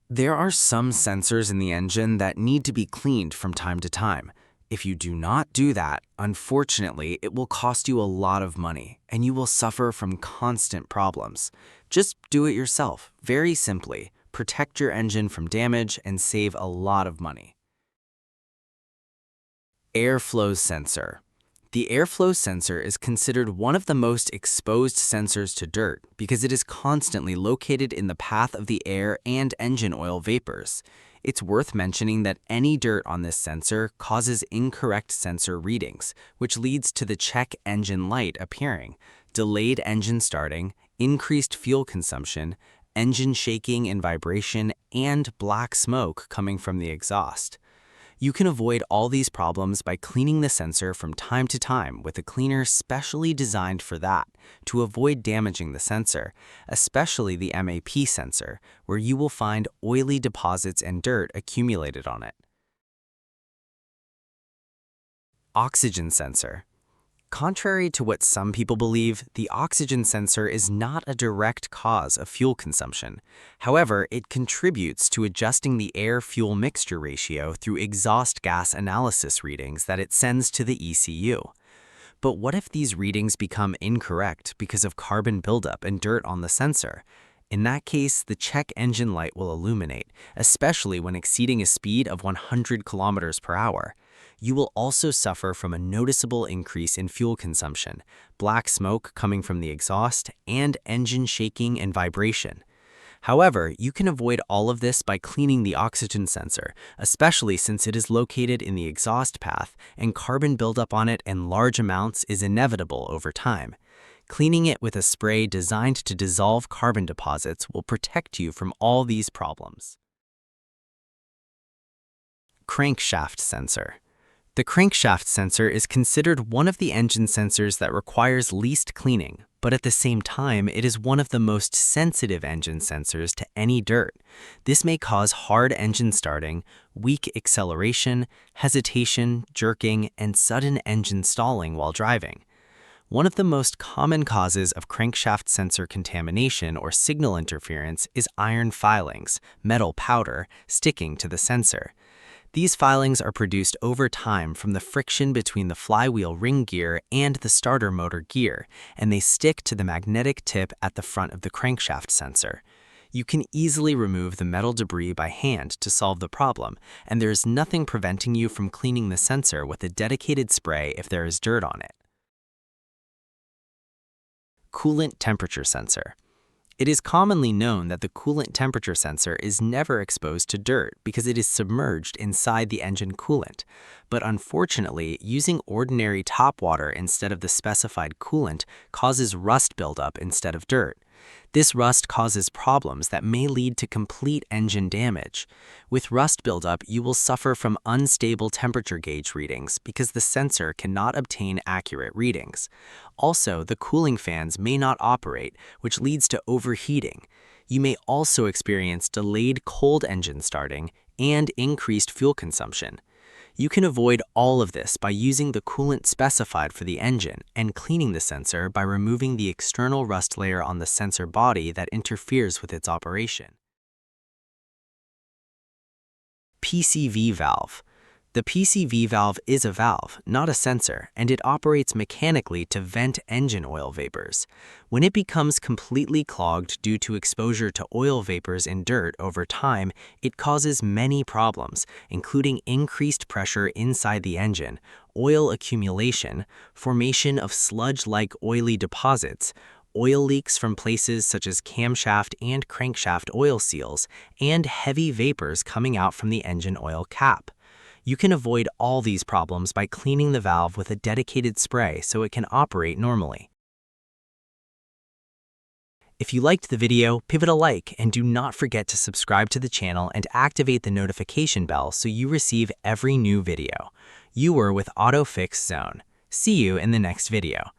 There are some sensors in the engine that need to be cleaned from time to time. If you do not do that, unfortunately, it will cost you a lot of money and you will suffer from constant problems. Just do it yourself, very simply. Protect your engine from damage and save a lot of money. Airflow sensor. The airflow sensor is considered one of the most exposed sensors to dirt because it is constantly located in the path of the air and engine oil vapors. It's worth mentioning that any dirt on this sensor causes incorrect sensor readings, which leads to the check engine light appearing, delayed engine starting, increased fuel consumption, engine shaking and vibration, and black smoke coming from the exhaust. You can avoid all these problems by cleaning the sensor from time to time with a cleaner specially designed for that, to avoid damaging the sensor, especially the MAP sensor, where you will find oily deposits and dirt accumulated on it. Oxygen sensor. Contrary to what some people believe, the oxygen sensor is not a direct cause of fuel consumption. However, it contributes to adjusting the air-fuel mixture ratio through exhaust gas analysis readings that it sends to the ECU. But what if these readings become incorrect because of carbon buildup and dirt on the sensor? In that case, the check engine light will illuminate, especially when exceeding a speed of 100 kilometers per hour. You will also suffer from a noticeable increase in fuel consumption, black smoke coming from the exhaust, and engine shaking and vibration. However, you can avoid all of this by cleaning the oxygen sensor, especially since it is located in the exhaust path and carbon buildup on it in large amounts is inevitable over time. Cleaning it with a spray designed to dissolve carbon deposits will protect you from all these problems. Crankshaft sensor. The crankshaft sensor is considered one of the engine sensors that requires least cleaning, but at the same time, it is one of the most sensitive engine sensors to any dirt. This may cause hard engine starting, weak acceleration, hesitation, jerking, and sudden engine stalling while driving. One of the most common causes of crankshaft sensor contamination or signal interference is iron filings, metal powder, sticking to the sensor. These filings are produced over time from the friction between the flywheel ring gear and the starter motor gear, and they stick to the magnetic tip at the front of the crankshaft sensor. You can easily remove the metal debris by hand to solve the problem, and there is nothing preventing you from cleaning the sensor with a dedicated spray if there is dirt on it. Coolant temperature sensor. It is commonly known that the coolant temperature sensor is never exposed to dirt because it is submerged inside the engine coolant. But unfortunately, using ordinary tap water instead of the specified coolant causes rust buildup instead of dirt. This rust causes problems that may lead to complete engine damage. With rust buildup, you will suffer from unstable temperature gauge readings because the sensor cannot obtain accurate readings. Also, the cooling fans may not operate, which leads to overheating. You may also experience delayed cold engine starting and increased fuel consumption. You can avoid all of this by using the coolant specified for the engine and cleaning the sensor by removing the external rust layer on the sensor body that interferes with its operation. PCV valve. The PCV valve is a valve, not a sensor, and it operates mechanically to vent engine oil vapors. When it becomes completely clogged due to exposure to oil vapors in dirt over time, it causes many problems, including increased pressure inside the engine, oil accumulation, formation of sludge-like oily deposits, oil leaks from places such as camshaft and crankshaft oil seals, and heavy vapors coming out from the engine oil cap. You can avoid all these problems by cleaning the valve with a dedicated spray so it can operate normally. If you liked the video, give it a like and do not forget to subscribe to the channel and activate the notification bell so you receive every new video. You were with AutoFix Zone. See you in the next video.